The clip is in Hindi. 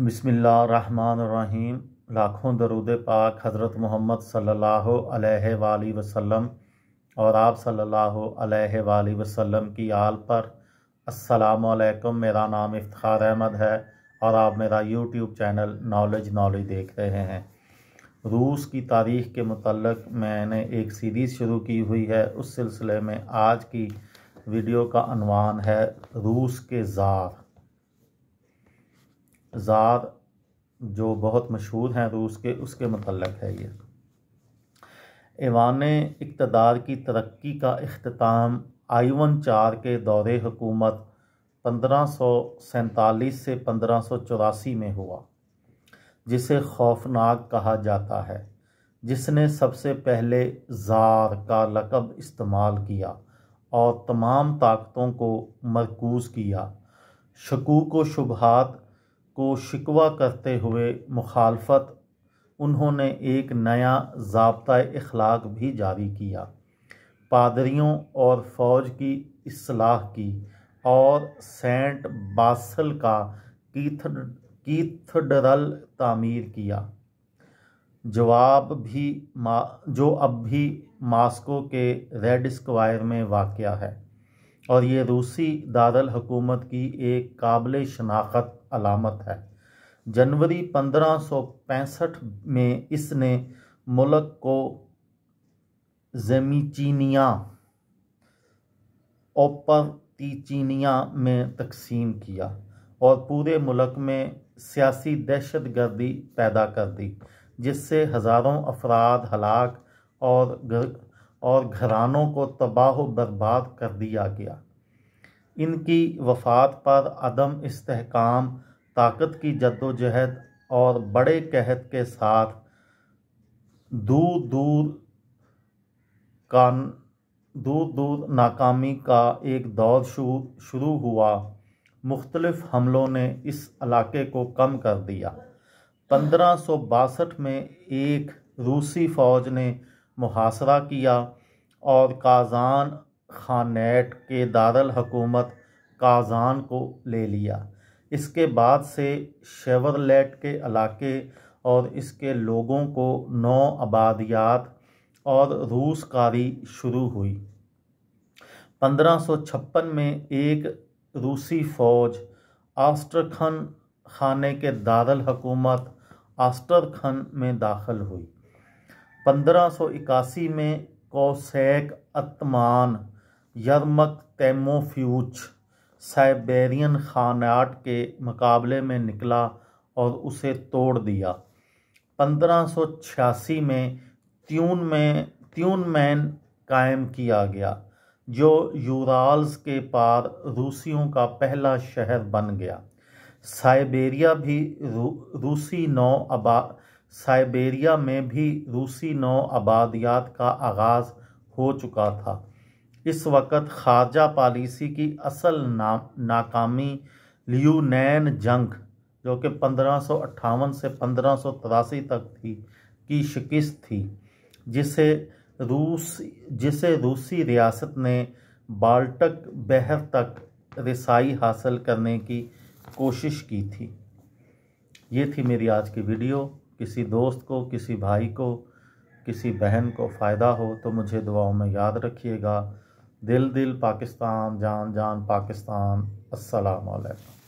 बिस्मिल्लाहिर्रहमानिर्रहीम। लाखों दरूद पाक हज़रत मोहम्मद सल्लल्लाहु अलैहि वसल्लम और आप सल्लल्लाहु अलैहि वसल्लम की आल पर। अस्सलामु अलैकुम। मेरा नाम इफ्तिखार अहमद है और आप मेरा यूट्यूब चैनल नॉलेज देख रहे हैं। रूस की तारीख़ के मुतल्लिक़ मैंने एक सीरीज़ शुरू की हुई है। उस सिलसिले में आज की वीडियो का अनवान है रूस के ज़ार जो बहुत मशहूर हैं रूस के, उसके मुतल्लिक़ है ये। ऐवान इक़्तिदार की तरक्की का इख्तिताम आइवन 4 के दौरे हुकूमत 1547 से 1584 में हुआ, जिसे खौफनाक कहा जाता है, जिसने सबसे पहले ज़ार का लक़ब इस्तेमाल किया और तमाम ताकतों को मरकूज़ किया। शकूक व शुबहात को शिकवा करते हुए मुखालफत उन्होंने एक नया ज़ाब्ता इखलाक भी जारी किया, पादरियों और फ़ौज की इस्लाह की और सेंट बासल का कीथड्रल तामीर किया, जो अब भी मॉस्को के रेड स्क्वायर में वाक़या है, और ये रूसी दारुल हुकूमत की एक काबिल शनाख्त अलामत है। जनवरी 1565 में इसने मुल्क को ज़ेमीचीनिया ओपरटीचीनिया में तकसीम किया और पूरे मुल्क में सियासी दहशतगर्दी पैदा कर दी, जिससे हज़ारों अफराद हलाक और घरानों को तबाह बर्बाद कर दिया गया। इनकी वफ़ात पर अदम इस्तेहकाम, ताकत की जद्दोजहद और बड़े कहत के साथ दूर दूर नाकामी का एक दौर शुरू हुआ। मुख्तलिफ हमलों ने इस इलाके को कम कर दिया। 1562 में एक रूसी फ़ौज ने मुहासरा किया और काज़ान खानेट के दारुल हुकूमत काज़ान को ले लिया। इसके बाद से शेवरलेट के इलाके और इसके लोगों को नौ आबादियात और रूसकारी शुरू हुई। 1556 में एक रूसी फ़ौज आस्ट्रखन खाने के दारुल हुकूमत आस्ट्रखन में दाखिल हुई। 1581 में कोसैक अत्मान यरमक तैमोफ्यूच साइबेरियन खानाट के मुकाबले में निकला और उसे तोड़ दिया। 1586 में त्यूनमैन कायम किया गया, जो यूराल्स के पार रूसियों का पहला शहर बन गया। साइबेरिया में भी रूसी नौ आबादियात का आगाज़ हो चुका था। इस वक़्त ख़ारजा पॉलिसी की असल नाकामी लियुनैन जंग, जो कि 1558 से 1583 तक थी, की शिकस्त थी, जिसे रूसी रियासत ने बाल्टक बहर तक रसाई हासिल करने की कोशिश की थी। ये थी मेरी आज की वीडियो। किसी दोस्त को, किसी भाई को, किसी बहन को फ़ायदा हो तो मुझे दुआओं में याद रखिएगा। दिल पाकिस्तान, जान पाकिस्तान। अस्सलामु अलैकुम।